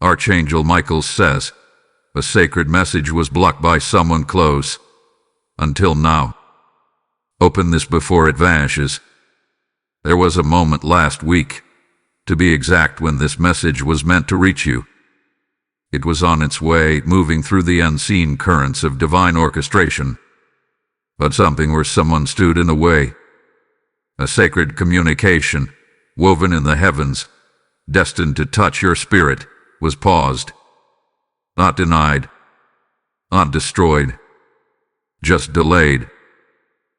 Archangel Michael says, a sacred message was blocked by someone close. Until now. Open this before it vanishes. There was a moment last week, to be exact, when this message was meant to reach you. It was on its way, moving through the unseen currents of divine orchestration. But something or someone stood in the way. A sacred communication, woven in the heavens, destined to touch your spirit, was paused. Not denied, not destroyed, just delayed.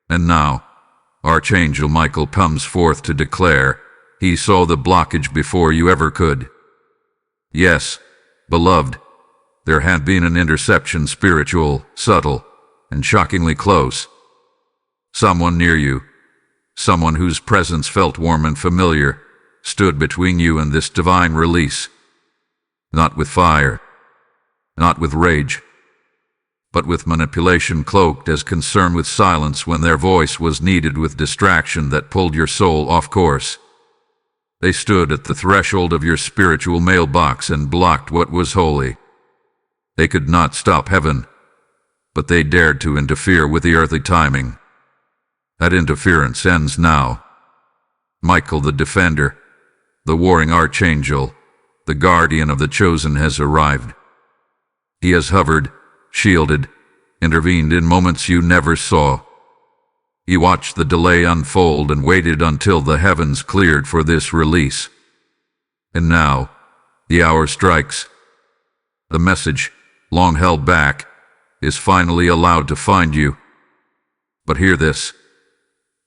And now, Archangel Michael comes forth to declare he saw the blockage before you ever could. Yes, beloved, there had been an interception, spiritual, subtle, and shockingly close. Someone near you, someone whose presence felt warm and familiar, stood between you and this divine release. Not with fire, not with rage, but with manipulation cloaked as concern with silence when their voice was needed, with distraction that pulled your soul off course. They stood at the threshold of your spiritual mailbox and blocked what was holy. They could not stop heaven, but they dared to interfere with the earthly timing. That interference ends now. Michael the Defender, the warring Archangel, the guardian of the chosen, has arrived. He has hovered, shielded, intervened in moments you never saw. He watched the delay unfold and waited until the heavens cleared for this release. And now, the hour strikes. The message, long held back, is finally allowed to find you. But hear this.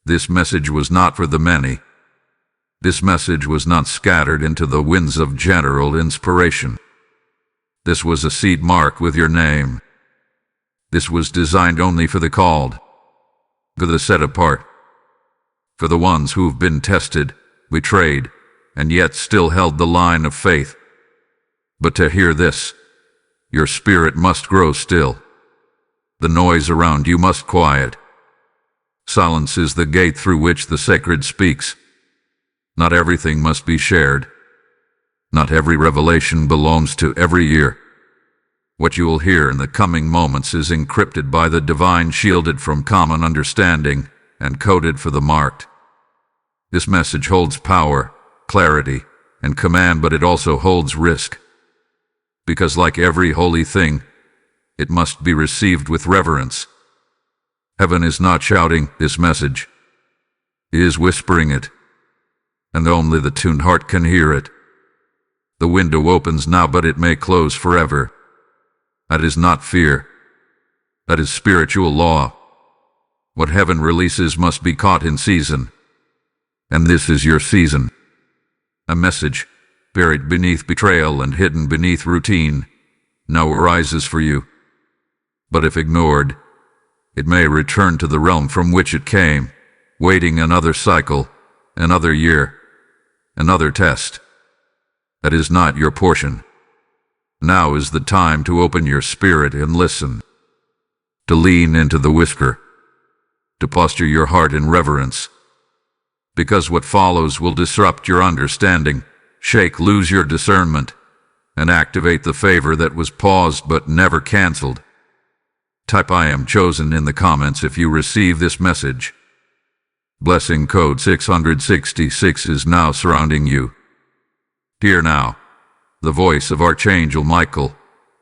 This message was not for the many. This message was not scattered into the winds of general inspiration. This was a seed marked with your name. This was designed only for the called, for the set apart, for the ones who've been tested, betrayed, and yet still held the line of faith. But to hear this, your spirit must grow still. The noise around you must quiet. Silence is the gate through which the sacred speaks. Not everything must be shared. Not every revelation belongs to every ear. What you will hear in the coming moments is encrypted by the divine, shielded from common understanding, and coded for the marked. This message holds power, clarity, and command, but it also holds risk. Because like every holy thing, it must be received with reverence. Heaven is not shouting this message. It is whispering it, and only the tuned heart can hear it. The window opens now, but it may close forever. That is not fear. That is spiritual law. What heaven releases must be caught in season. And this is your season. A message, buried beneath betrayal and hidden beneath routine, now arises for you. But if ignored, it may return to the realm from which it came, waiting another cycle, another year, another test. That is not your portion. Now is the time to open your spirit and listen, to lean into the whisper, to posture your heart in reverence. Because what follows will disrupt your understanding, shake loose your discernment, and activate the favor that was paused but never canceled. Type "I am chosen" in the comments if you receive this message. Blessing code 666 is now surrounding you. Hear now the voice of Archangel Michael,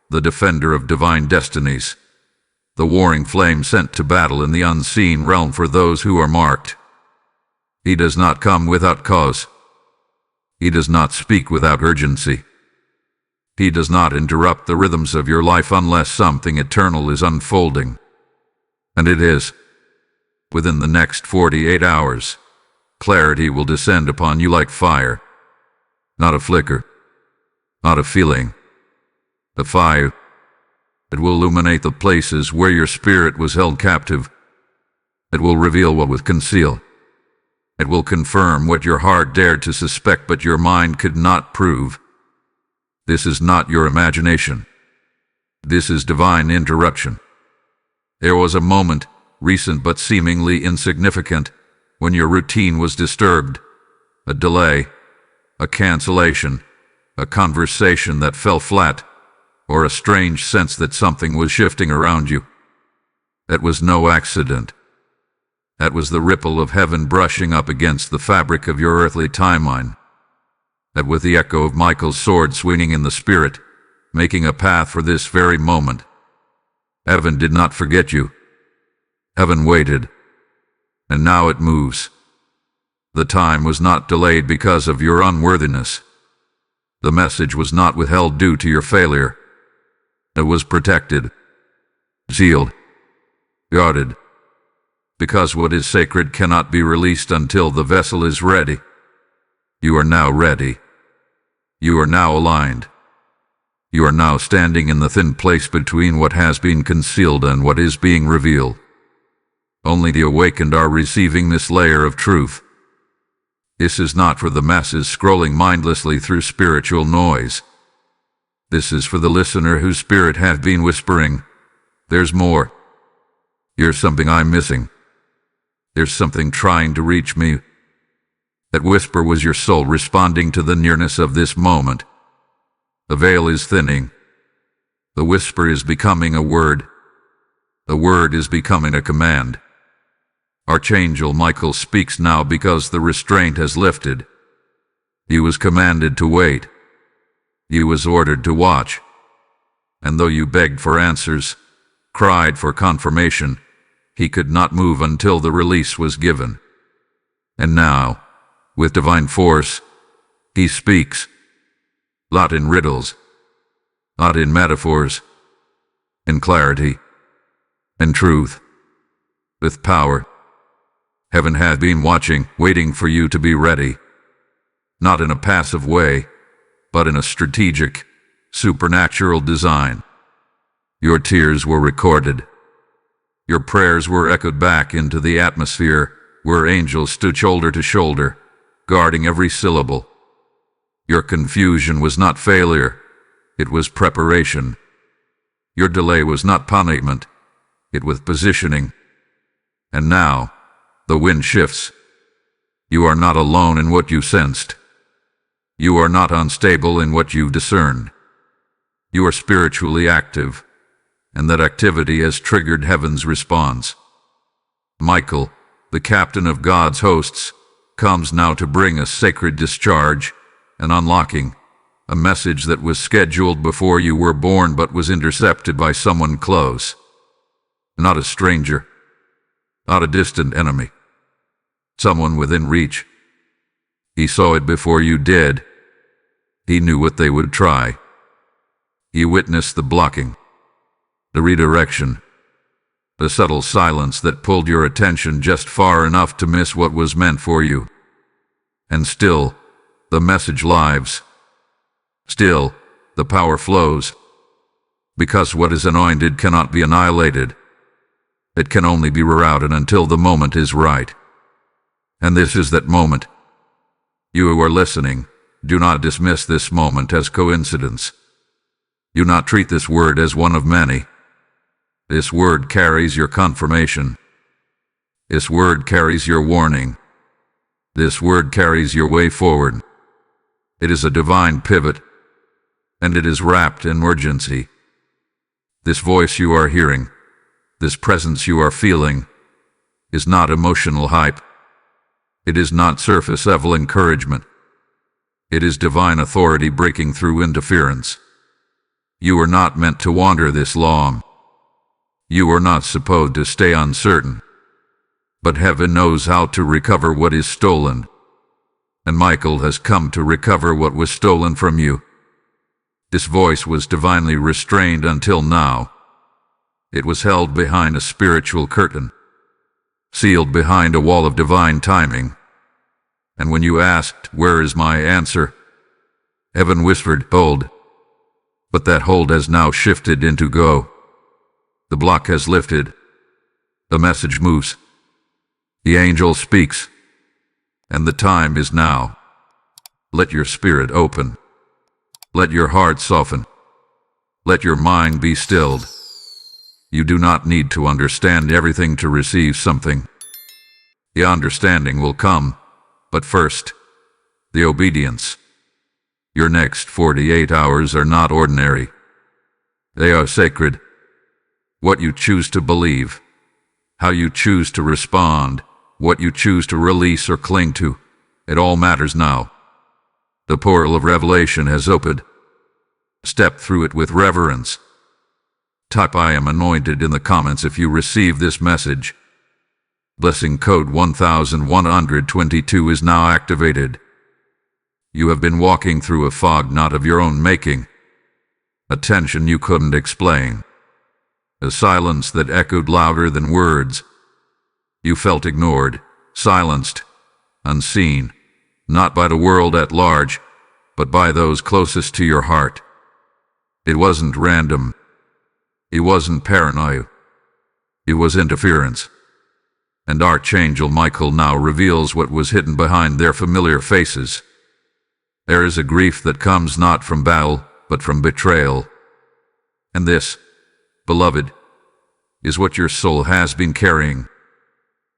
the defender of divine destinies, the warring flame sent to battle in the unseen realm for those who are marked. He does not come without cause. He does not speak without urgency. He does not interrupt the rhythms of your life unless something eternal is unfolding. And it is. Within the next 48 hours, clarity will descend upon you like fire. Not a flicker, not a feeling, a fire. It will illuminate the places where your spirit was held captive. It will reveal what was concealed. It will confirm what your heart dared to suspect but your mind could not prove. This is not your imagination. This is divine interruption. There was a moment, recent but seemingly insignificant, when your routine was disturbed. A delay, a cancellation, a conversation that fell flat, or a strange sense that something was shifting around you. That was no accident. That was the ripple of heaven brushing up against the fabric of your earthly timeline. That was the echo of Michael's sword swinging in the spirit, making a path for this very moment. Heaven did not forget you. Heaven waited, and now it moves. The time was not delayed because of your unworthiness. The message was not withheld due to your failure. It was protected, sealed, guarded, because what is sacred cannot be released until the vessel is ready. You are now ready. You are now aligned. You are now standing in the thin place between what has been concealed and what is being revealed. Only the awakened are receiving this layer of truth. This is not for the masses scrolling mindlessly through spiritual noise. This is for the listener whose spirit has been whispering, "There's more. Here's something I'm missing. There's something trying to reach me." That whisper was your soul responding to the nearness of this moment. The veil is thinning. The whisper is becoming a word. The word is becoming a command. Archangel Michael speaks now because the restraint has lifted. He was commanded to wait. He was ordered to watch. And though you begged for answers, cried for confirmation, he could not move until the release was given. And now, with divine force, he speaks. Not in riddles, not in metaphors, in clarity, in truth, with power. Heaven has been watching, waiting for you to be ready, not in a passive way, but in a strategic, supernatural design. Your tears were recorded. Your prayers were echoed back into the atmosphere where angels stood shoulder to shoulder, guarding every syllable. Your confusion was not failure, it was preparation. Your delay was not punishment, it was positioning. And now, the wind shifts. You are not alone in what you sensed. You are not unstable in what you discerned. You are spiritually active, and that activity has triggered heaven's response. Michael, the captain of God's hosts, comes now to bring a sacred discharge, an unlocking, a message that was scheduled before you were born but was intercepted by someone close. Not a stranger, not a distant enemy. Someone within reach. He saw it before you did. He knew what they would try. He witnessed the blocking, the redirection, the subtle silence that pulled your attention just far enough to miss what was meant for you. And still, the message lives. Still, the power flows. Because what is anointed cannot be annihilated. It can only be rerouted until the moment is right. And this is that moment. You who are listening, do not dismiss this moment as coincidence. Do not treat this word as one of many. This word carries your confirmation. This word carries your warning. This word carries your way forward. It is a divine pivot, and it is wrapped in urgency. This voice you are hearing, this presence you are feeling, is not emotional hype. It is not surface-level encouragement. It is divine authority breaking through interference. You are not meant to wander this long. You are not supposed to stay uncertain. But heaven knows how to recover what is stolen. And Michael has come to recover what was stolen from you. This voice was divinely restrained until now. It was held behind a spiritual curtain, sealed behind a wall of divine timing. And when you asked, "Where is my answer?" heaven whispered, "Hold." But that hold has now shifted into go. The block has lifted. The message moves. The angel speaks. And the time is now. Let your spirit open. Let your heart soften. Let your mind be stilled. You do not need to understand everything to receive something. The understanding will come, but first, the obedience. Your next 48 hours are not ordinary. They are sacred. What you choose to believe, how you choose to respond, what you choose to release or cling to, it all matters now. The portal of revelation has opened. Step through it with reverence. Type "I am anointed" in the comments if you receive this message. Blessing code 1122 is now activated. You have been walking through a fog not of your own making. A tension you couldn't explain. A silence that echoed louder than words. You felt ignored, silenced, unseen, not by the world at large, but by those closest to your heart. It wasn't random. It wasn't paranoia. It was interference. And Archangel Michael now reveals what was hidden behind their familiar faces. There is a grief that comes not from battle, but from betrayal. And this, beloved, is what your soul has been carrying.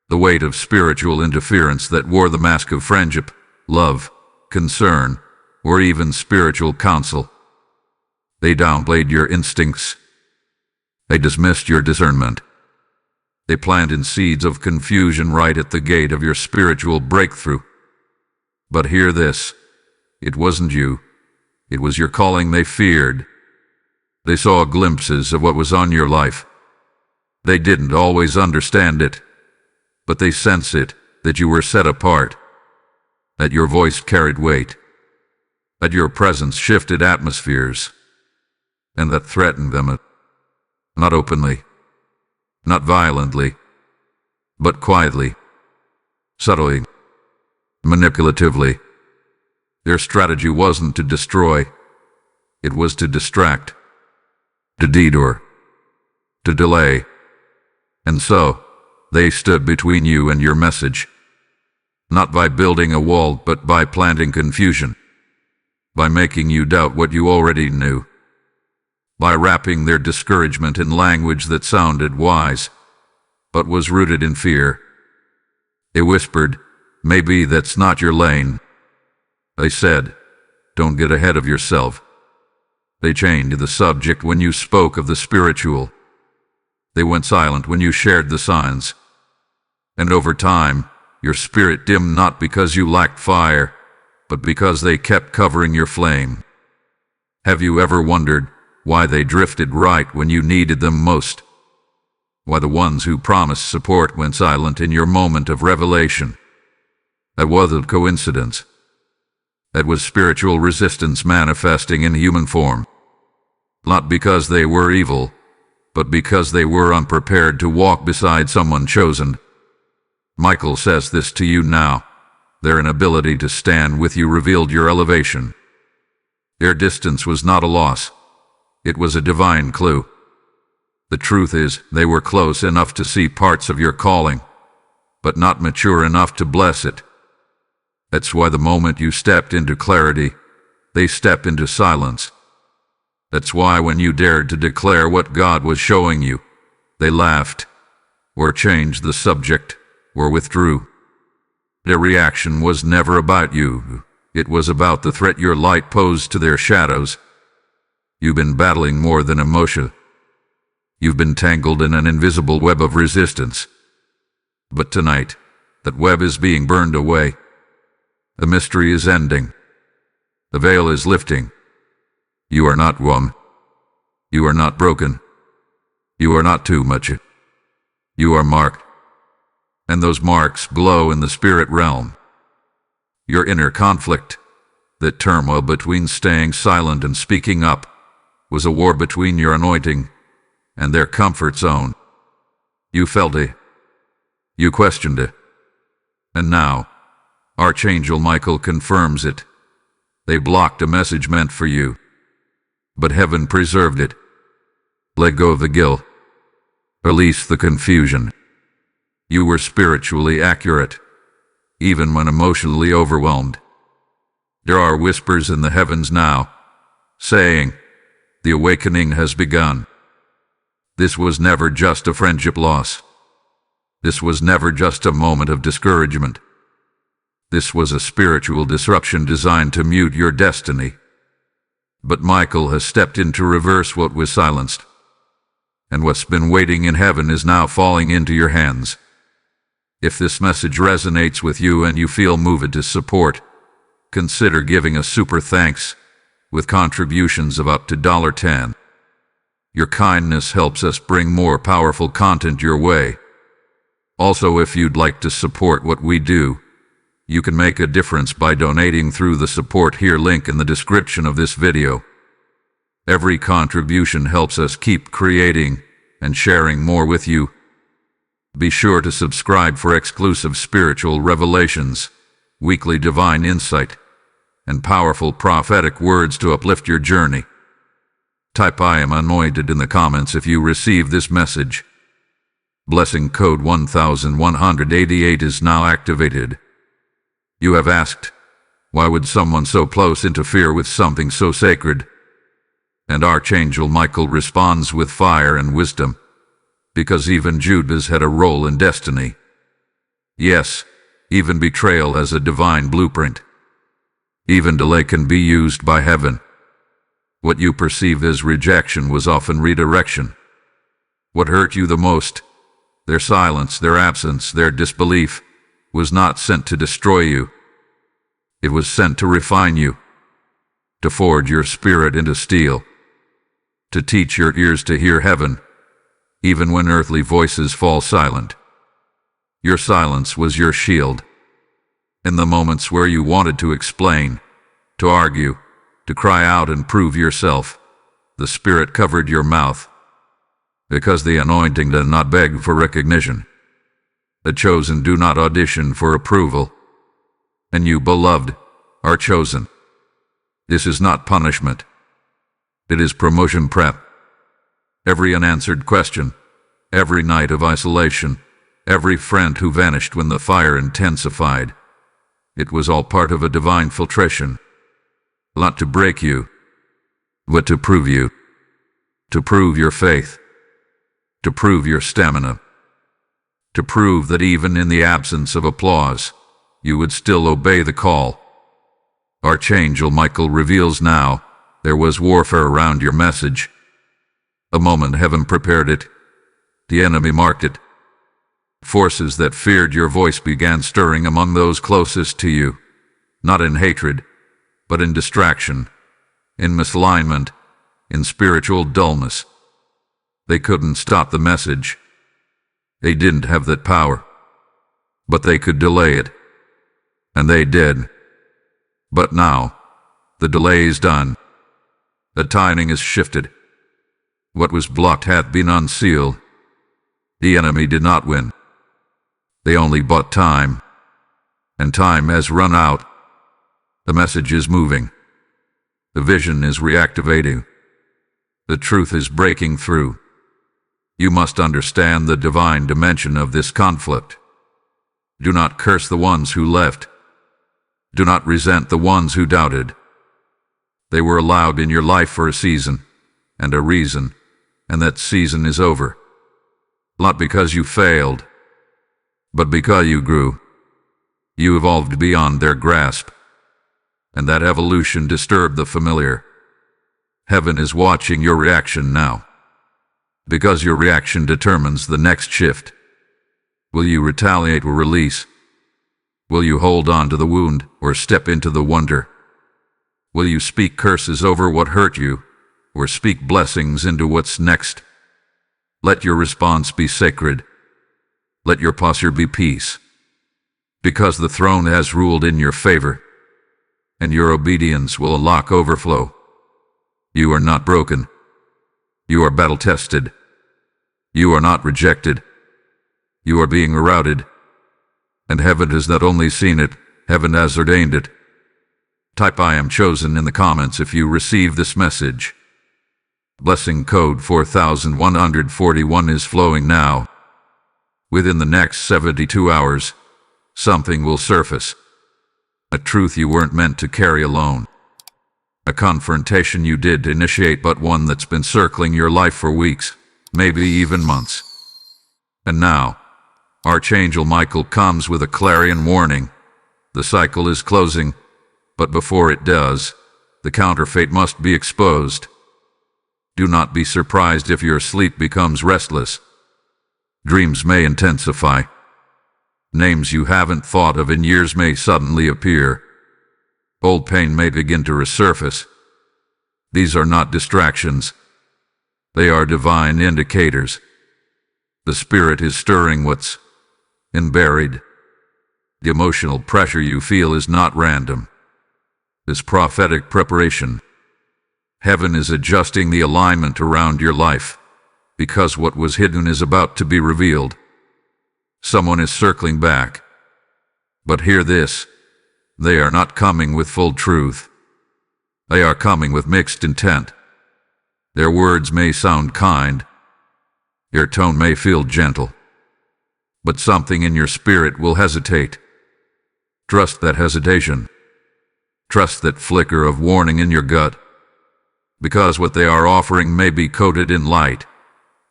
The weight of spiritual interference that wore the mask of friendship, love, concern, or even spiritual counsel. They downplayed your instincts. They dismissed your discernment. They planted seeds of confusion right at the gate of your spiritual breakthrough. But hear this. It wasn't you. It was your calling they feared. They saw glimpses of what was on your life. They didn't always understand it, but they sensed it, that you were set apart, that your voice carried weight, that your presence shifted atmospheres, and that threatened them, not openly, not violently, but quietly, subtly, manipulatively. Their strategy wasn't to destroy, it was to distract, to detour, to delay. And so, they stood between you and your message, not by building a wall, but by planting confusion, by making you doubt what you already knew, by wrapping their discouragement in language that sounded wise, but was rooted in fear. They whispered, "Maybe that's not your lane." They said, "Don't get ahead of yourself." They changed the subject when you spoke of the spiritual. They went silent when you shared the signs. And over time, your spirit dimmed not because you lacked fire, but because they kept covering your flame. Have you ever wondered why they drifted right when you needed them most? Why the ones who promised support went silent in your moment of revelation? That wasn't coincidence. That was spiritual resistance manifesting in human form. Not because they were evil, but because they were unprepared to walk beside someone chosen. Michael says this to you now. Their inability to stand with you revealed your elevation. Their distance was not a loss. It was a divine clue. The truth is, they were close enough to see parts of your calling, but not mature enough to bless it. That's why the moment you stepped into clarity, they stepped into silence. That's why when you dared to declare what God was showing you, they laughed, or changed the subject, or withdrew. Their reaction was never about you. It was about the threat your light posed to their shadows. You've been battling more than emotion. You've been tangled in an invisible web of resistance. But tonight, that web is being burned away. The mystery is ending. The veil is lifting. You are not one. You are not broken. You are not too much. You are marked. And those marks glow in the spirit realm. Your inner conflict, that turmoil between staying silent and speaking up, was a war between your anointing and their comfort zone. You felt it. You questioned it. And now, Archangel Michael confirms it. They blocked a message meant for you. But heaven preserved it. Let go of the guilt. Release the confusion. You were spiritually accurate, even when emotionally overwhelmed. There are whispers in the heavens now, saying, the awakening has begun. This was never just a friendship loss. This was never just a moment of discouragement. This was a spiritual disruption designed to mute your destiny, But Michael has stepped in to reverse what was silenced. And what's been waiting in heaven is now falling into your hands. If this message resonates with you and you feel moved to support, consider giving a super thanks with contributions of up to $10. Your kindness helps us bring more powerful content your way. Also, if you'd like to support what we do, you can make a difference by donating through the support here link in the description of this video. Every contribution helps us keep creating and sharing more with you. Be sure to subscribe for exclusive spiritual revelations, weekly divine insight, and powerful prophetic words to uplift your journey. Type "I am anointed" in the comments if you receive this message. Blessing code 1188 is now activated. You have asked, why would someone so close interfere with something so sacred? And Archangel Michael responds with fire and wisdom, because even Judas had a role in destiny. Yes, even betrayal has a divine blueprint. Even delay can be used by heaven. What you perceived as rejection was often redirection. What hurt you the most, their silence, their absence, their disbelief, was not sent to destroy you. It was sent to refine you, to forge your spirit into steel, to teach your ears to hear heaven, even when earthly voices fall silent. Your silence was your shield. In the moments where you wanted to explain, to argue, to cry out and prove yourself, the Spirit covered your mouth. Because the anointing does not beg for recognition. The chosen do not audition for approval. And you, beloved, are chosen. This is not punishment. It is promotion prep. Every unanswered question, every night of isolation, every friend who vanished when the fire intensified, it was all part of a divine filtration. Not to break you, but to prove you. To prove your faith. To prove your stamina. To prove that even in the absence of applause, you would still obey the call. Archangel Michael reveals now, there was warfare around your message. The moment heaven prepared it, the enemy marked it. Forces that feared your voice began stirring among those closest to you, not in hatred, but in distraction, in misalignment, in spiritual dullness. They couldn't stop the message. They didn't have that power, but they could delay it. And they did. But now, the delay is done. The timing is shifted. What was blocked hath been unsealed. The enemy did not win. They only bought time. And time has run out. The message is moving. The vision is reactivating. The truth is breaking through. You must understand the divine dimension of this conflict. Do not curse the ones who left. Do not resent the ones who doubted. They were allowed in your life for a season and a reason, and that season is over. Not because you failed, but because you grew. You evolved beyond their grasp, and that evolution disturbed the familiar. Heaven is watching your reaction now, because your reaction determines the next shift. Will you retaliate or release? Will you hold on to the wound or step into the wonder? Will you speak curses over what hurt you or speak blessings into what's next? Let your response be sacred. Let your posture be peace. Because the throne has ruled in your favor, and your obedience will unlock overflow. You are not broken. You are battle-tested. You are not rejected. You are being routed. And heaven has not only seen it, heaven has ordained it. Type "I am chosen" in the comments if you receive this message. Blessing code 4141 is flowing now. Within the next 72 hours, something will surface. A truth you weren't meant to carry alone. A confrontation you did initiate, but one that's been circling your life for weeks, maybe even months. And now, Archangel Michael comes with a clarion warning. The cycle is closing, but before it does, the counterfeit must be exposed. Do not be surprised if your sleep becomes restless. Dreams may intensify. Names you haven't thought of in years may suddenly appear. Old pain may begin to resurface. These are not distractions. They are divine indicators. The Spirit is stirring what's buried. The emotional pressure you feel is not random. It's prophetic preparation. Heaven is adjusting the alignment around your life, because what was hidden is about to be revealed. Someone is circling back. But hear this, they are not coming with full truth. They are coming with mixed intent. Their words may sound kind. Your tone may feel gentle. But something in your spirit will hesitate. Trust that hesitation. Trust that flicker of warning in your gut. Because what they are offering may be coated in light,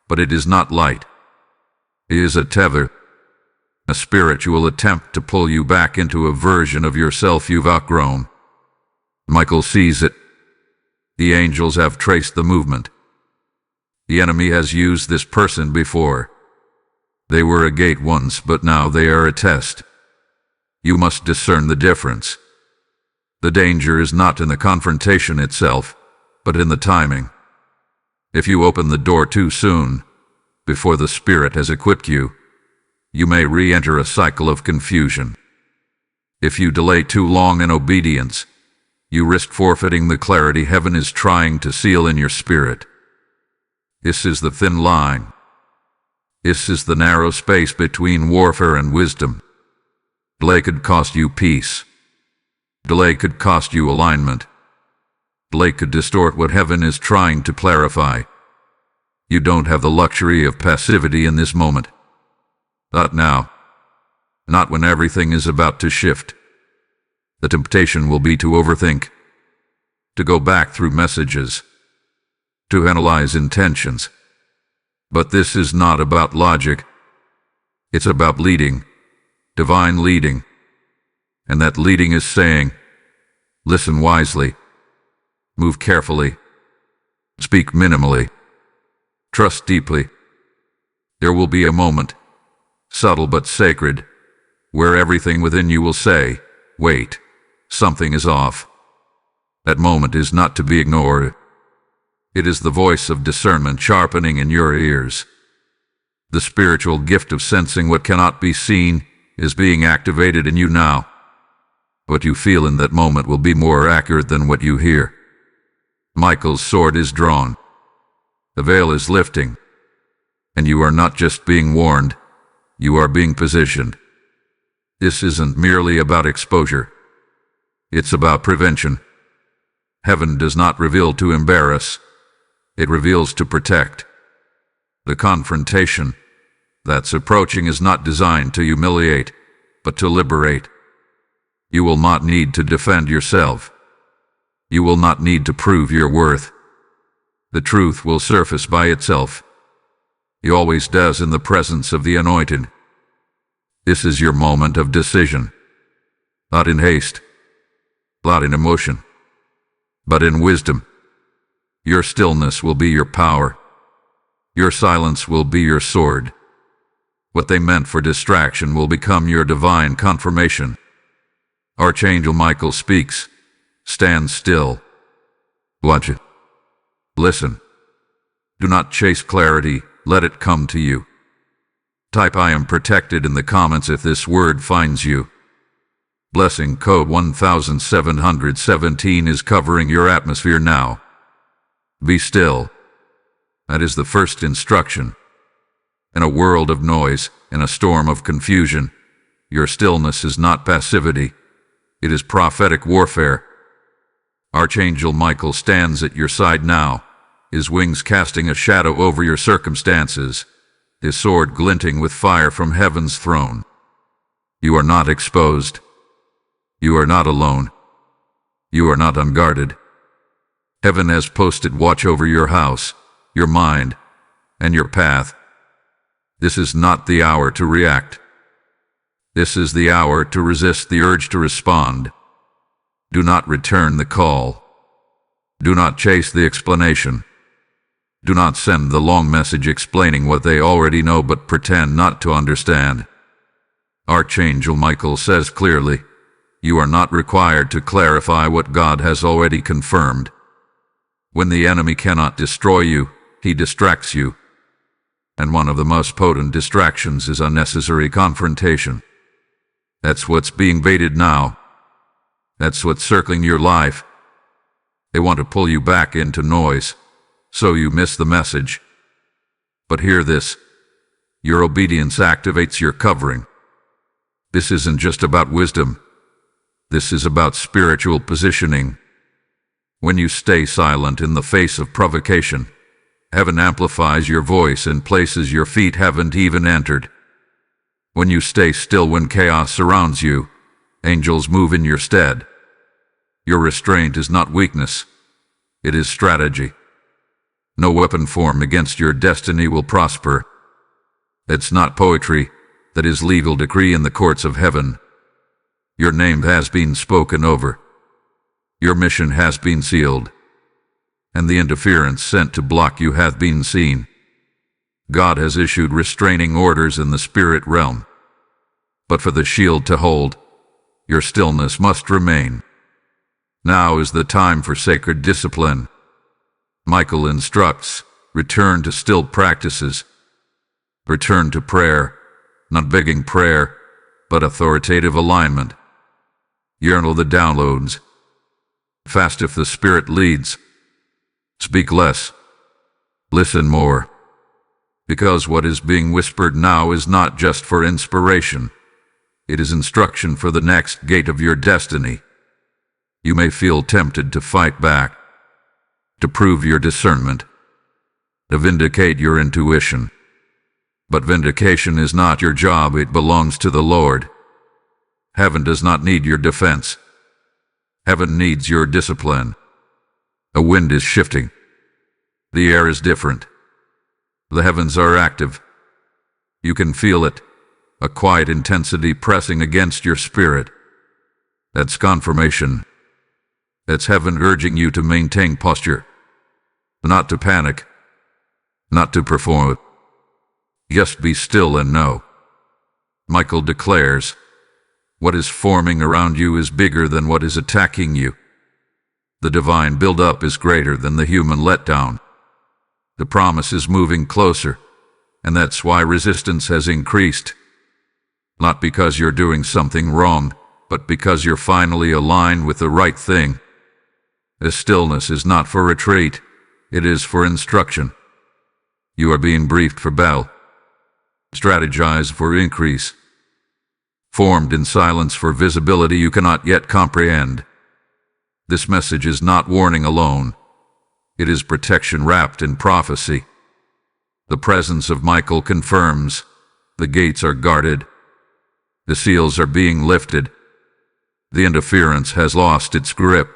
but it is not light. It is a tether, a spiritual attempt to pull you back into a version of yourself you've outgrown. Michael sees it. The angels have traced the movement. The enemy has used this person before. They were a gate once, but now they are a test. You must discern the difference. The danger is not in the confrontation itself, but in the timing. If you open the door too soon, before the Spirit has equipped you, you may re-enter a cycle of confusion. If you delay too long in obedience, you risk forfeiting the clarity heaven is trying to seal in your spirit. This is the thin line. This is the narrow space between warfare and wisdom. Delay could cost you peace. Delay could cost you alignment. Delay could distort what heaven is trying to clarify. You don't have the luxury of passivity in this moment. Not now. Not when everything is about to shift. The temptation will be to overthink, to go back through messages, to analyze intentions. But this is not about logic. It's about leading, divine leading. And that leading is saying, listen wisely, move carefully, speak minimally, trust deeply. There will be a moment, subtle but sacred, where everything within you will say, wait, something is off. That moment is not to be ignored. It is the voice of discernment sharpening in your ears. The spiritual gift of sensing what cannot be seen is being activated in you now. What you feel in that moment will be more accurate than what you hear. Michael's sword is drawn. The veil is lifting. And you are not just being warned, you are being positioned. This isn't merely about exposure. It's about prevention. Heaven does not reveal to embarrass. It reveals to protect. The confrontation that's approaching is not designed to humiliate, but to liberate. You will not need to defend yourself. You will not need to prove your worth. The truth will surface by itself. It always does in the presence of the anointed. This is your moment of decision. Not in haste, not in emotion, but in wisdom. Your stillness will be your power. Your silence will be your sword. What they meant for distraction will become your divine confirmation. Archangel Michael speaks. Stand still. Watch it. Listen. Do not chase clarity. Let it come to you. Type I am protected in the comments if this word finds you. Blessing code 1717 is covering your atmosphere now. Be still. That is the first instruction. In a world of noise, in a storm of confusion, your stillness is not passivity. It is prophetic warfare. Archangel Michael stands at your side now, his wings casting a shadow over your circumstances, his sword glinting with fire from heaven's throne. You are not exposed. You are not alone. You are not unguarded. Heaven has posted watch over your house, your mind, and your path. This is not the hour to react. This is the hour to resist the urge to respond. Do not return the call. Do not chase the explanation. Do not send the long message explaining what they already know but pretend not to understand. Archangel Michael says clearly, you are not required to clarify what God has already confirmed. When the enemy cannot destroy you, he distracts you. And one of the most potent distractions is unnecessary confrontation. That's what's being baited now. That's what's circling your life. They want to pull you back into noise, so you miss the message. But hear this. Your obedience activates your covering. This isn't just about wisdom. This is about spiritual positioning. When you stay silent in the face of provocation, heaven amplifies your voice in places your feet haven't even entered. When you stay still when chaos surrounds you, angels move in your stead. Your restraint is not weakness. It is strategy. No weapon formed against your destiny will prosper. It's not poetry. That is legal decree in the courts of heaven. Your name has been spoken over. Your mission has been sealed. And the interference sent to block you hath been seen. God has issued restraining orders in the spirit realm. But for the shield to hold, your stillness must remain. Now is the time for sacred discipline. Michael instructs, return to still practices. Return to prayer, not begging prayer, but authoritative alignment. Yearn the downloads. Fast if the Spirit leads. Speak less. Listen more. Because what is being whispered now is not just for inspiration. It is instruction for the next gate of your destiny. You may feel tempted to fight back, to prove your discernment, to vindicate your intuition. But vindication is not your job, it belongs to the Lord. Heaven does not need your defense. Heaven needs your discipline. A wind is shifting. The air is different. The heavens are active. You can feel it, a quiet intensity pressing against your spirit. That's confirmation. That's heaven urging you to maintain posture. Not to panic. Not to perform. Just be still and know. Michael declares, what is forming around you is bigger than what is attacking you. The divine build-up is greater than the human letdown. The promise is moving closer, and that's why resistance has increased. Not because you're doing something wrong, but because you're finally aligned with the right thing. This stillness is not for retreat, it is for instruction. You are being briefed for battle. Strategize for increase. Formed in silence for visibility you cannot yet comprehend. This message is not warning alone. It is protection wrapped in prophecy. The presence of Michael confirms. The gates are guarded. The seals are being lifted. The interference has lost its grip.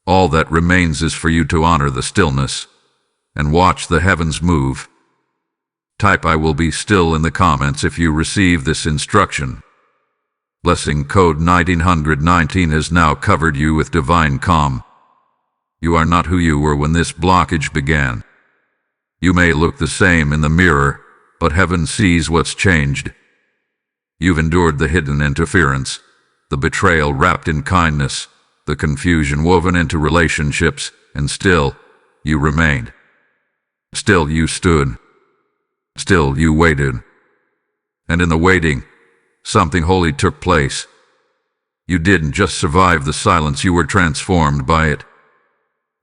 All that remains is for you to honor the stillness and watch the heavens move. Type I will be still in the comments if you receive this instruction. Blessing code 1919 has now covered you with divine calm. You are not who you were when this blockage began. You may look the same in the mirror, but heaven sees what's changed. You've endured the hidden interference, the betrayal wrapped in kindness, the confusion woven into relationships, and still, you remained. Still you stood. Still you waited. And in the waiting, something holy took place. You didn't just survive the silence, you were transformed by it.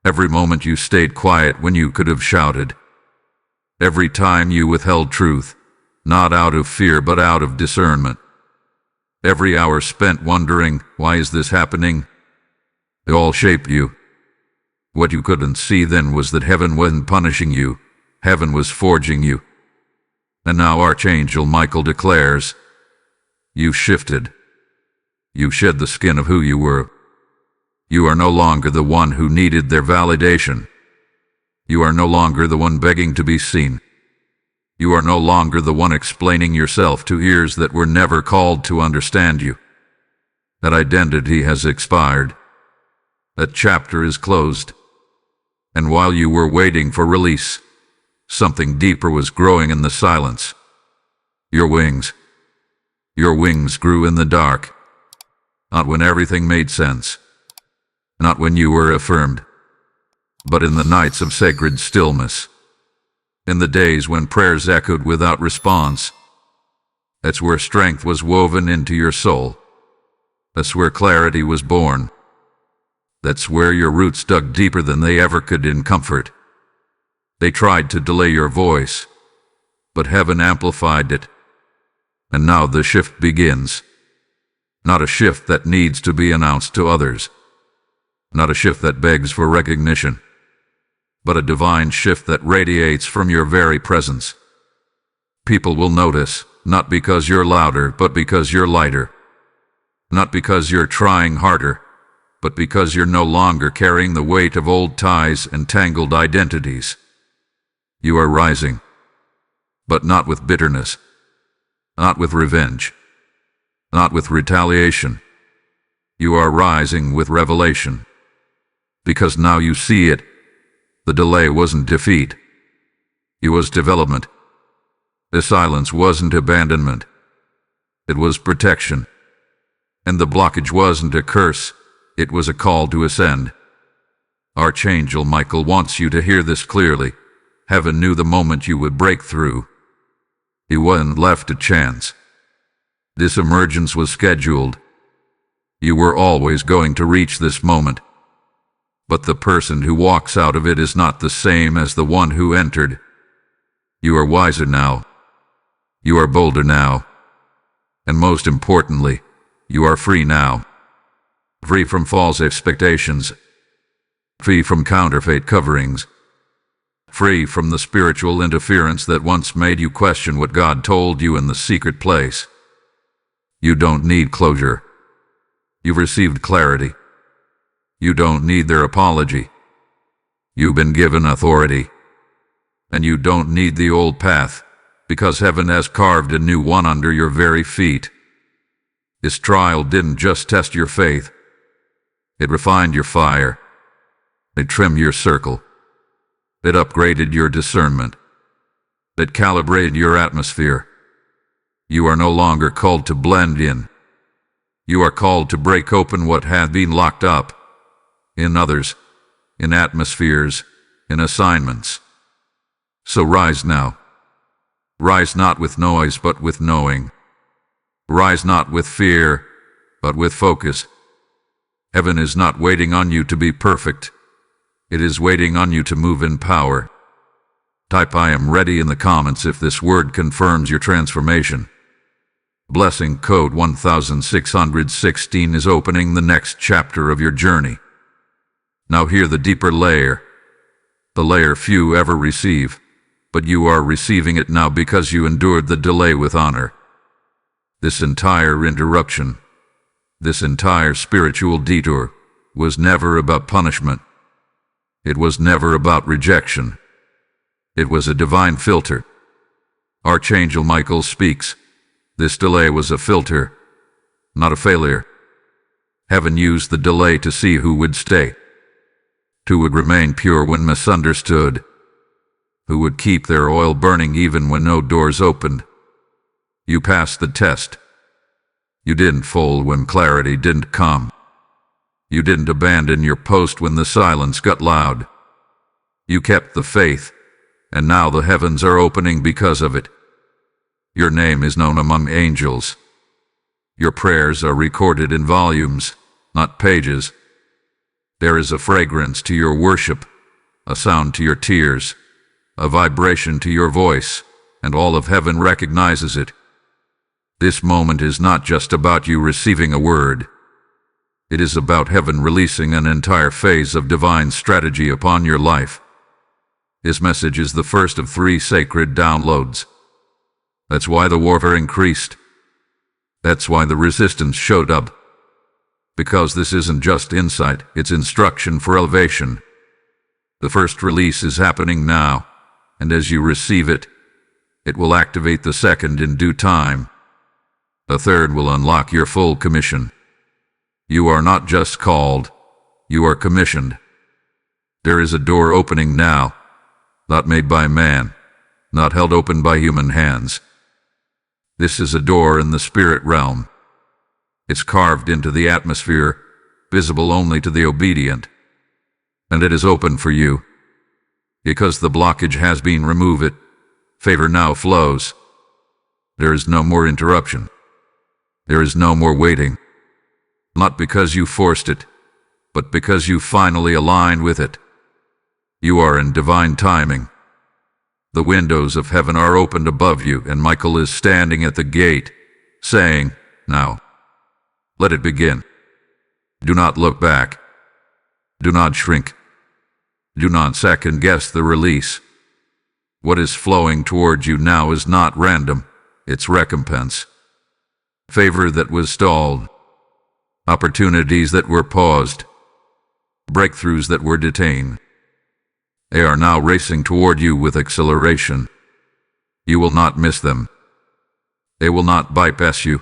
Every moment you stayed quiet when you could have shouted. Every time you withheld truth, not out of fear but out of discernment. Every hour spent wondering, why is this happening? They all shaped you. What you couldn't see then was that heaven wasn't punishing you, heaven was forging you. And now Archangel Michael declares, you shifted. You shed the skin of who you were. You are no longer the one who needed their validation. You are no longer the one begging to be seen. You are no longer the one explaining yourself to ears that were never called to understand you. That identity has expired. That chapter is closed. And while you were waiting for release, something deeper was growing in the silence. Your wings. Your wings grew in the dark. Not when everything made sense. Not when you were affirmed. But in the nights of sacred stillness. In the days when prayers echoed without response. That's where strength was woven into your soul. That's where clarity was born. That's where your roots dug deeper than they ever could in comfort. They tried to delay your voice, but heaven amplified it. And now the shift begins. Not a shift that needs to be announced to others. Not a shift that begs for recognition, but a divine shift that radiates from your very presence. People will notice, not because you're louder, but because you're lighter. Not because you're trying harder, but because you're no longer carrying the weight of old ties and tangled identities. You are rising, but not with bitterness, not with revenge, not with retaliation. You are rising with revelation, because now you see it. The delay wasn't defeat. It was development. The silence wasn't abandonment. It was protection. And the blockage wasn't a curse. It was a call to ascend. Archangel Michael wants you to hear this clearly. Heaven knew the moment you would break through. He wasn't left to chance. This emergence was scheduled. You were always going to reach this moment. But the person who walks out of it is not the same as the one who entered. You are wiser now. You are bolder now. And most importantly, you are free now. Free from false expectations. Free from counterfeit coverings. Free from the spiritual interference that once made you question what God told you in the secret place. You don't need closure. You've received clarity. You don't need their apology. You've been given authority. And you don't need the old path, because heaven has carved a new one under your very feet. This trial didn't just test your faith. It refined your fire. It trimmed your circle. It upgraded your discernment. It calibrated your atmosphere. You are no longer called to blend in. You are called to break open what had been locked up. In others, in atmospheres, in assignments. So rise now. Rise not with noise, but with knowing. Rise not with fear, but with focus. Heaven is not waiting on you to be perfect. It is waiting on you to move in power. Type "I am ready" in the comments if this word confirms your transformation. Blessing code 1616 is opening the next chapter of your journey. Now hear the deeper layer. The layer few ever receive, but you are receiving it now because you endured the delay with honor. This entire interruption, this entire spiritual detour, was never about punishment. It was never about rejection. It was a divine filter. Archangel Michael speaks. This delay was a filter, not a failure. Heaven used the delay to see who would stay, who would remain pure when misunderstood, who would keep their oil burning even when no doors opened. You passed the test. You didn't fold when clarity didn't come. You didn't abandon your post when the silence got loud. You kept the faith, and now the heavens are opening because of it. Your name is known among angels. Your prayers are recorded in volumes, not pages. There is a fragrance to your worship, a sound to your tears, a vibration to your voice, and all of heaven recognizes it. This moment is not just about you receiving a word. It is about heaven releasing an entire phase of divine strategy upon your life. This message is the first of 3 sacred downloads. That's why the warfare increased. That's why the resistance showed up. Because this isn't just insight, it's instruction for elevation. The first release is happening now, and as you receive it, it will activate the second in due time. The third will unlock your full commission. You are not just called, you are commissioned. There is a door opening now, not made by man, not held open by human hands. This is a door in the spirit realm. It's carved into the atmosphere, visible only to the obedient. And it is open for you. Because the blockage has been removed, favor now flows. There is no more interruption. There is no more waiting. Not because you forced it, but because you finally aligned with it. You are in divine timing. The windows of heaven are opened above you, and Michael is standing at the gate, saying, "Now, let it begin. Do not look back. Do not shrink. Do not second-guess the release. What is flowing towards you now is not random, it's recompense. Favor that was stalled. Opportunities that were paused. Breakthroughs that were detained. They are now racing toward you with acceleration. You will not miss them. They will not bypass you.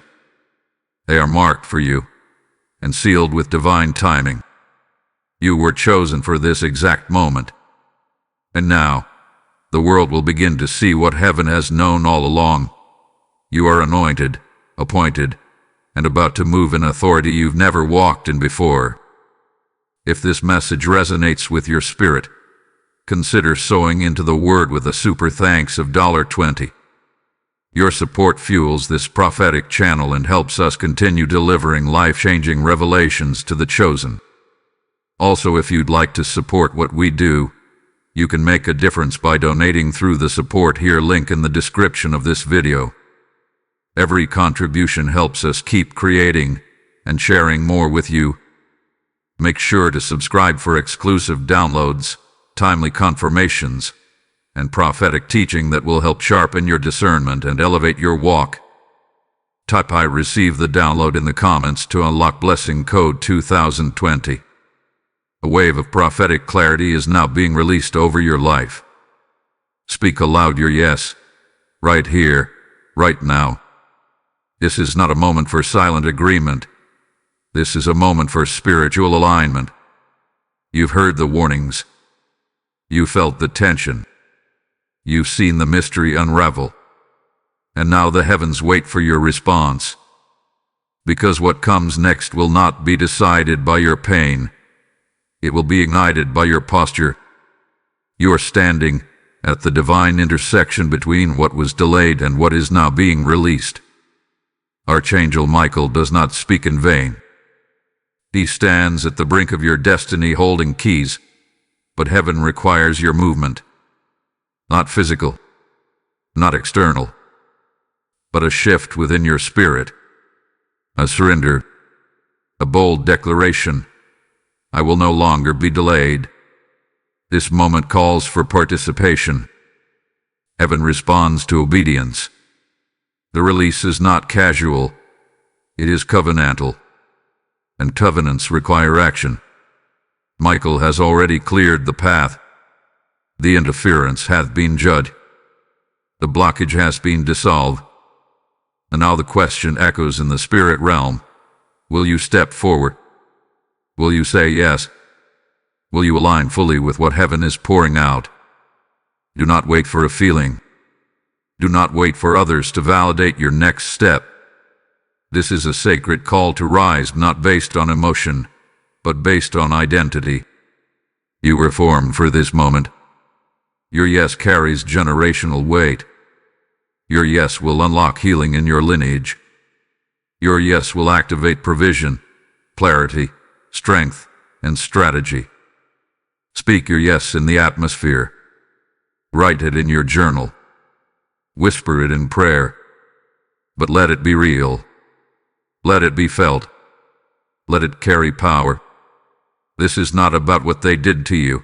They are marked for you and sealed with divine timing. You were chosen for this exact moment. And now, the world will begin to see what heaven has known all along. You are anointed, appointed, and about to move in authority you've never walked in before. If this message resonates with your spirit, consider sowing into the word with a super thanks of $20. Your support fuels this prophetic channel and helps us continue delivering life-changing revelations to the chosen. Also, if you'd like to support what we do, you can make a difference by donating through the support here link in the description of this video. Every contribution helps us keep creating and sharing more with you. Make sure to subscribe for exclusive downloads, timely confirmations, and prophetic teaching that will help sharpen your discernment and elevate your walk. Type "I receive the download" in the comments to unlock blessing code 2020. A wave of prophetic clarity is now being released over your life. Speak aloud your yes, right here, right now. This is not a moment for silent agreement. This is a moment for spiritual alignment. You've heard the warnings. You felt the tension. You've seen the mystery unravel. And now the heavens wait for your response. Because what comes next will not be decided by your pain. It will be ignited by your posture. You are standing at the divine intersection between what was delayed and what is now being released. Archangel Michael does not speak in vain. He stands at the brink of your destiny holding keys, but heaven requires your movement. Not physical, not external, but a shift within your spirit. A surrender, a bold declaration. I will no longer be delayed. This moment calls for participation. Heaven responds to obedience. The release is not casual, it is covenantal, and covenants require action. Michael has already cleared the path. The interference hath been judged. The blockage has been dissolved. And now the question echoes in the spirit realm. Will you step forward? Will you say yes? Will you align fully with what heaven is pouring out? Do not wait for a feeling. Do not wait for others to validate your next step. This is a sacred call to rise, not based on emotion, but based on identity. You were formed for this moment. Your yes carries generational weight. Your yes will unlock healing in your lineage. Your yes will activate provision, clarity, strength, and strategy. Speak your yes in the atmosphere. Write it in your journal. Whisper it in prayer. But let it be real. Let it be felt. Let it carry power. This is not about what they did to you.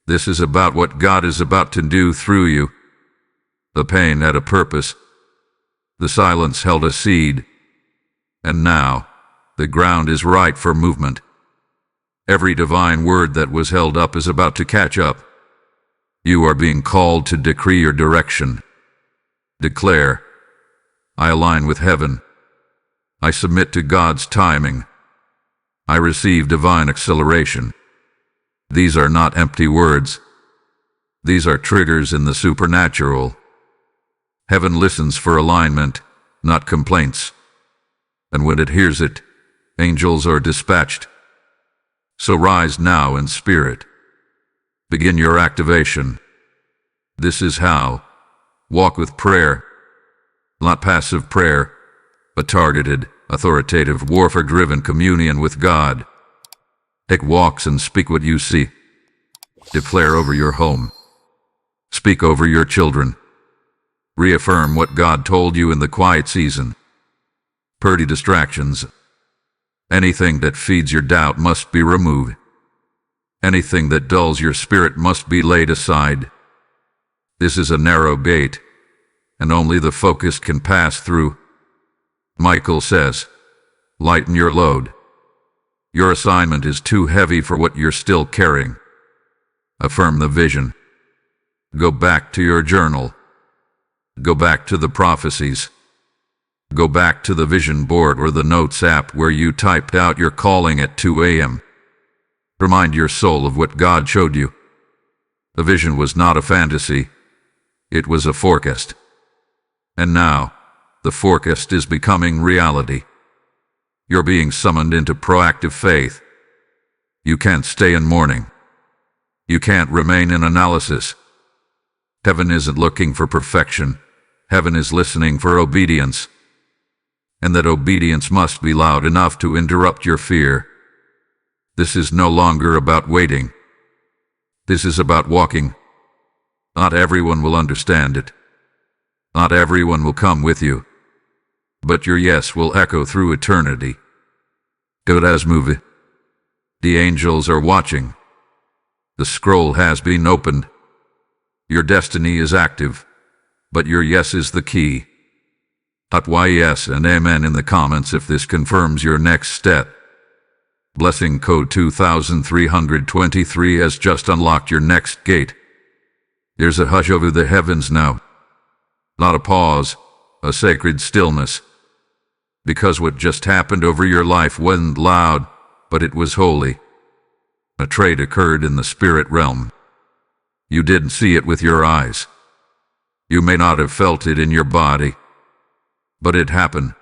This is about what God is about to do through you. The pain had a purpose. The silence held a seed. And now, the ground is right for movement. Every divine word that was held up is about to catch up. You are being called to decree your direction. Declare, I align with heaven. I submit to God's timing. I receive divine acceleration. These are not empty words. These are triggers in the supernatural. Heaven listens for alignment, not complaints. And when it hears it, angels are dispatched. So rise now in spirit. Begin your activation. This is how. Walk with prayer. Not passive prayer, but targeted, authoritative, warfare-driven communion with God. Take walks and speak what you see. Declare over your home. Speak over your children. Reaffirm what God told you in the quiet season. Purdy distractions. Anything that feeds your doubt must be removed. Anything that dulls your spirit must be laid aside. This is a narrow gate, and only the focused can pass through. Michael says, lighten your load. Your assignment is too heavy for what you're still carrying. Affirm the vision. Go back to your journal. Go back to the prophecies. Go back to the vision board or the notes app where you typed out your calling at 2 a.m. Remind your soul of what God showed you. The vision was not a fantasy. It was a forecast. And now, the forecast is becoming reality. You're being summoned into proactive faith. You can't stay in mourning. You can't remain in analysis. Heaven isn't looking for perfection. Heaven is listening for obedience. And that obedience must be loud enough to interrupt your fear. This is no longer about waiting. This is about walking. Not everyone will understand it. Not everyone will come with you. But your yes will echo through eternity. God has moved. The angels are watching. The scroll has been opened. Your destiny is active, but your yes is the key. Type yes and amen in the comments if this confirms your next step. Blessing code 2323 has just unlocked your next gate. There's a hush over the heavens now. Not a pause, a sacred stillness. Because what just happened over your life wasn't loud, but it was holy. A trade occurred in the spirit realm. You didn't see it with your eyes. You may not have felt it in your body. But it happened.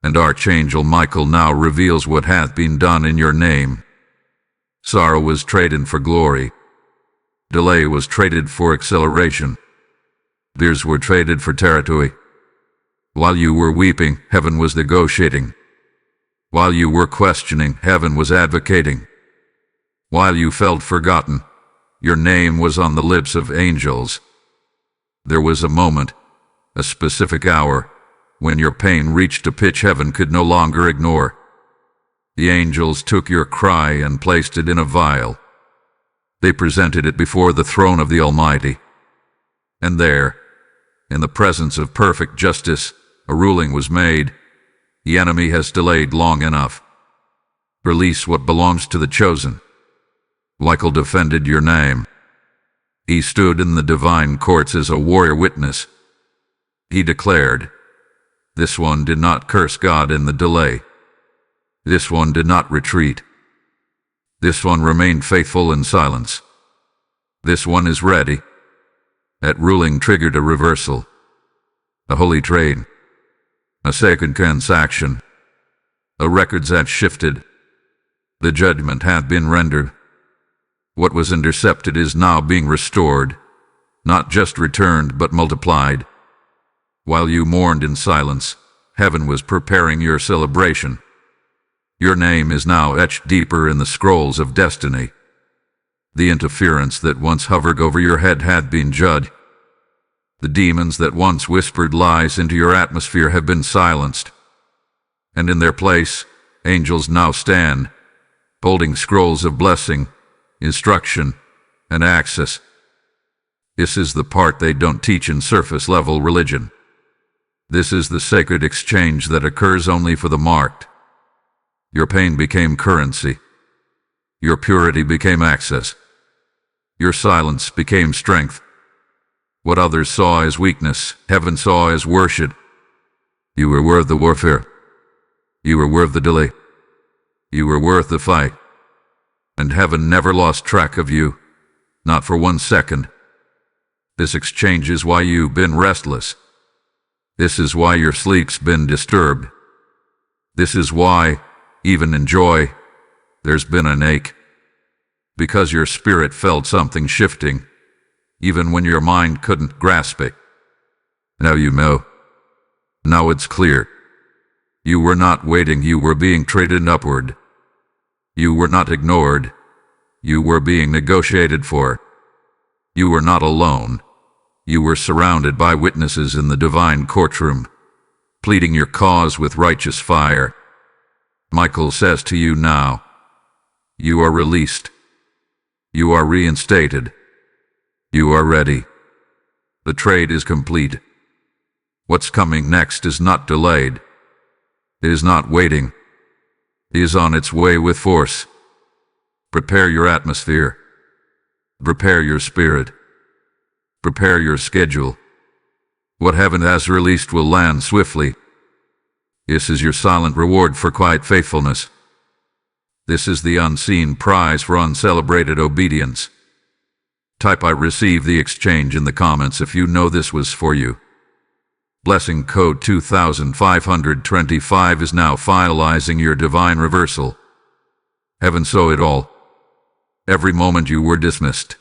And Archangel Michael now reveals what hath been done in your name. Sorrow was traded for glory. Delay was traded for acceleration. Fears were traded for territory. While you were weeping, heaven was negotiating. While you were questioning, heaven was advocating. While you felt forgotten, your name was on the lips of angels. There was a moment, a specific hour, when your pain reached a pitch heaven could no longer ignore. The angels took your cry and placed it in a vial. They presented it before the throne of the Almighty. And there, in the presence of perfect justice, a ruling was made. The enemy has delayed long enough. Release what belongs to the chosen. Michael defended your name. He stood in the divine courts as a warrior witness. He declared, this one did not curse God in the delay. This one did not retreat. This one remained faithful in silence. This one is ready. That ruling triggered a reversal, a holy trade, a sacred transaction. The records have shifted. The judgment hath been rendered. What was intercepted is now being restored, not just returned but multiplied. While you mourned in silence, heaven was preparing your celebration. Your name is now etched deeper in the scrolls of destiny. The interference that once hovered over your head had been judged. The demons that once whispered lies into your atmosphere have been silenced. And in their place, angels now stand, holding scrolls of blessing, instruction, and access. This is the part they don't teach in surface-level religion. This is the sacred exchange that occurs only for the marked. Your pain became currency. Your purity became access. Your silence became strength. What others saw as weakness, heaven saw as worship. You were worth the warfare. You were worth the delay. You were worth the fight. and heaven never lost track of you, not for 1 second. This exchange is why you've been restless. This is why your sleep's been disturbed. This is why, even in joy, there's been an ache. Because your spirit felt something shifting, even when your mind couldn't grasp it. Now you know. Now it's clear. You were not waiting, you were being traded upward. You were not ignored. You were being negotiated for. You were not alone. You were surrounded by witnesses in the divine courtroom, pleading your cause with righteous fire. Michael says to you now, you are released. You are reinstated. You are ready. The trade is complete. What's coming next is not delayed. It is not waiting. It is on its way with force. Prepare your atmosphere. Prepare your spirit. Prepare your schedule. What heaven has released will land swiftly. This is your silent reward for quiet faithfulness. This is the unseen prize for uncelebrated obedience. Type I receive the exchange in the comments if you know this was for you. Blessing code 2525 is now finalizing your divine reversal. Heaven saw it all. Every moment you were dismissed.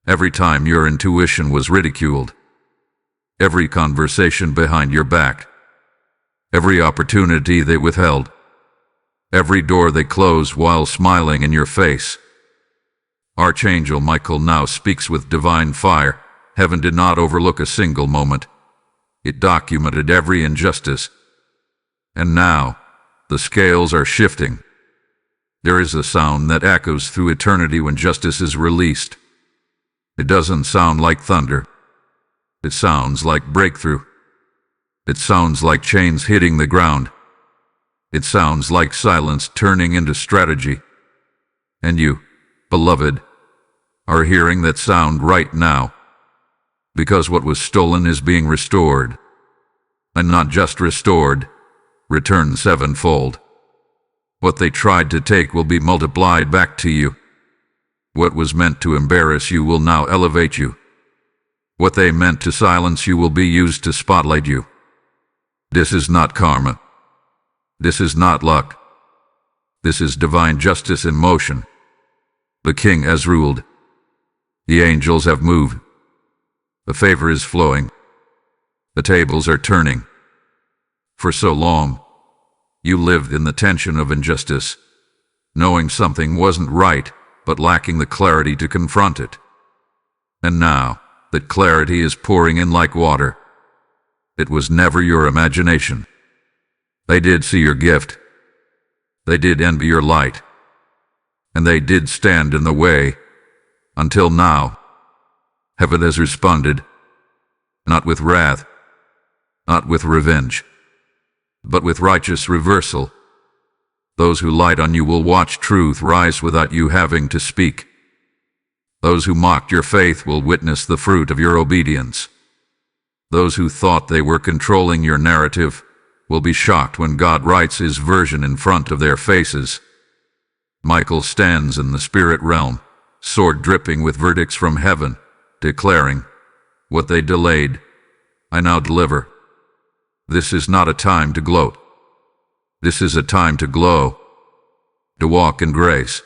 Every time your intuition was ridiculed. Every conversation behind your back. Every opportunity they withheld. Every door they closed while smiling in your face. Archangel Michael now speaks with divine fire. Heaven did not overlook a single moment. It documented every injustice. And now, the scales are shifting. There is a sound that echoes through eternity when justice is released. It doesn't sound like thunder. It sounds like breakthrough. It sounds like chains hitting the ground. It sounds like silence turning into strategy. And you, beloved, are hearing that sound right now. Because what was stolen is being restored. And not just restored, returned sevenfold. What they tried to take will be multiplied back to you. What was meant to embarrass you will now elevate you. What they meant to silence you will be used to spotlight you. This is not karma. This is not luck. This is divine justice in motion. The King has ruled. The angels have moved. The favor is flowing. The tables are turning. For so long, you lived in the tension of injustice, knowing something wasn't right, but lacking the clarity to confront it. And now, that clarity is pouring in like water. It was never your imagination. They did see your gift. They did envy your light. And they did stand in the way. Until now, heaven has responded, not with wrath, not with revenge, but with righteous reversal. Those who light on you will watch truth rise without you having to speak. Those who mocked your faith will witness the fruit of your obedience. Those who thought they were controlling your narrative will be shocked when God writes His version in front of their faces. Michael stands in the spirit realm, sword dripping with verdicts from heaven, declaring, what they delayed, I now deliver. This is not a time to gloat. This is a time to glow, to walk in grace,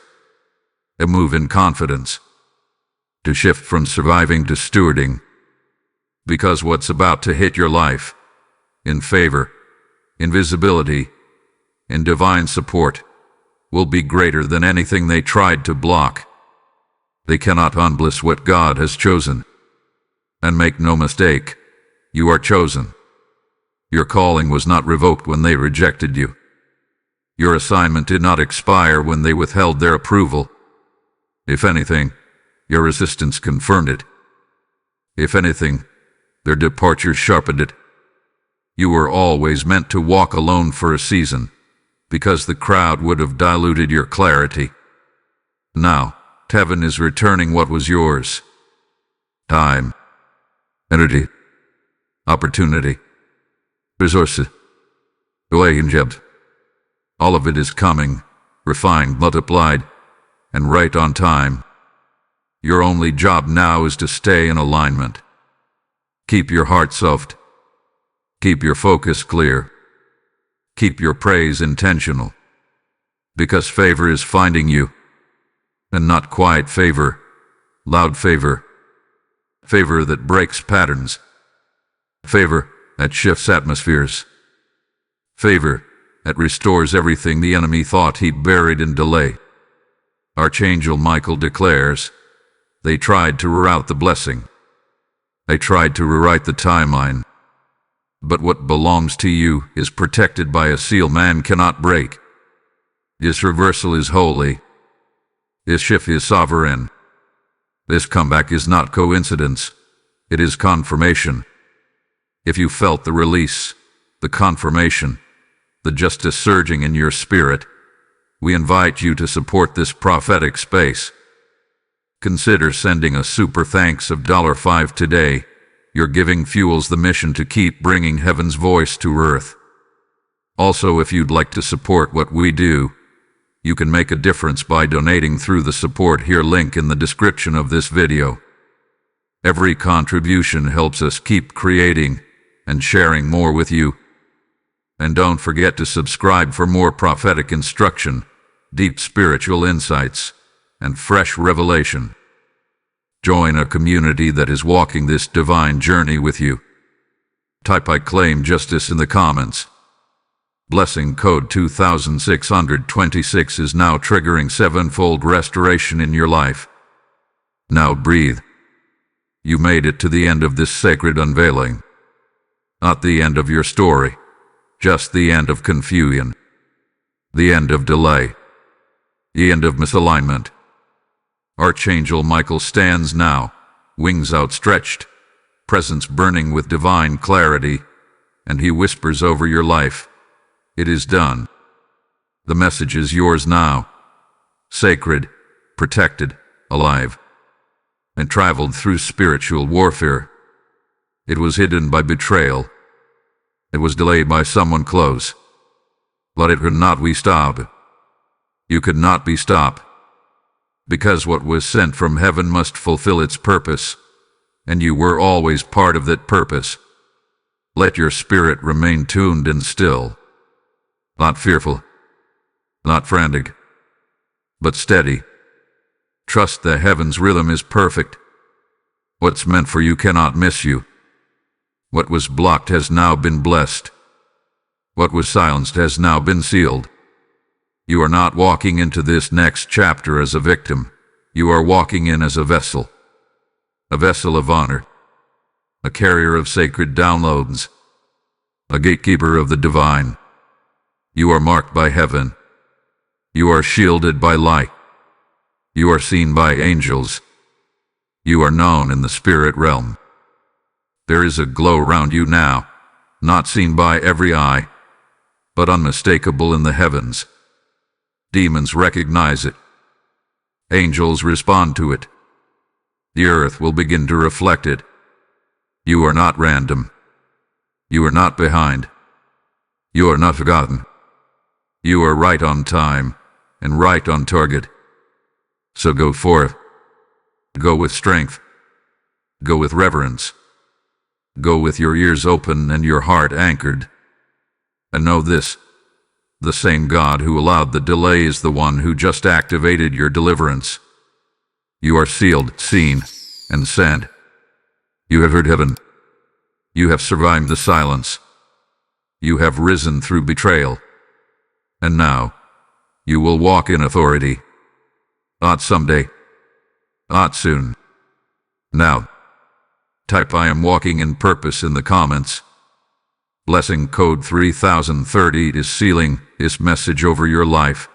to move in confidence, to shift from surviving to stewarding, because what's about to hit your life, in favor, in visibility, in divine support, will be greater than anything they tried to block. They cannot unbliss what God has chosen. And make no mistake, you are chosen. Your calling was not revoked when they rejected you. Your assignment did not expire when they withheld their approval. If anything, your resistance confirmed it. If anything, their departure sharpened it. You were always meant to walk alone for a season, because the crowd would have diluted your clarity. Now, heaven is returning what was yours. Time, energy, opportunity, resources, relationships. All of it is coming, refined, multiplied, and right on time. Your only job now is to stay in alignment. Keep your heart soft. Keep your focus clear. Keep your praise intentional. Because favor is finding you. And not quiet favor, loud favor. Favor that breaks patterns. Favor that shifts atmospheres. Favor that restores everything the enemy thought he'd buried in delay. Archangel Michael declares, they tried to reroute the blessing. They tried to rewrite the timeline. But what belongs to you is protected by a seal man cannot break. This reversal is holy. This shift is sovereign. This comeback is not coincidence. It is confirmation. If you felt the release, the confirmation, the justice surging in your spirit, we invite you to support this prophetic space. Consider sending a super thanks of $5 today. Your giving fuels the mission to keep bringing heaven's voice to earth. Also, if you'd like to support what we do, you can make a difference by donating through the support here link in the description of this video. Every contribution helps us keep creating and sharing more with you. And don't forget to subscribe for more prophetic instruction, deep spiritual insights, and fresh revelation. Join a community that is walking this divine journey with you. Type I claim justice in the comments. Blessing code 2626 is now triggering sevenfold restoration in your life. Now breathe. You made it to the end of this sacred unveiling. Not the end of your story, just the end of confusion. The end of delay. The end of misalignment. Archangel Michael stands now, wings outstretched, presence burning with divine clarity, and he whispers over your life, "It is done." The message is yours now, sacred, protected, alive, and traveled through spiritual warfare. It was hidden by betrayal. It was delayed by someone close. But it could not be stopped. You could not be stopped. Because what was sent from heaven must fulfill its purpose, and you were always part of that purpose. Let your spirit remain tuned and still. Not fearful, not frantic, but steady. Trust the heavens' rhythm is perfect. What's meant for you cannot miss you. What was blocked has now been blessed. What was silenced has now been sealed. You are not walking into this next chapter as a victim. You are walking in as a vessel of honor, a carrier of sacred downloads, a gatekeeper of the divine. You are marked by heaven. You are shielded by light. You are seen by angels. You are known in the spirit realm. There is a glow around you now, not seen by every eye, but unmistakable in the heavens. Demons recognize it. Angels respond to it. The earth will begin to reflect it. You are not random. You are not behind. You are not forgotten. You are right on time and right on target. So go forth. Go with strength. Go with reverence. Go with your ears open and your heart anchored. And know this. The same God who allowed the delay is the one who just activated your deliverance. You are sealed, seen, and sent. You have heard heaven. You have survived the silence. You have risen through betrayal. And now, you will walk in authority. Not someday. Not soon. Now. Type I am walking in purpose in the comments. Blessing code 3030 is sealing this message over your life.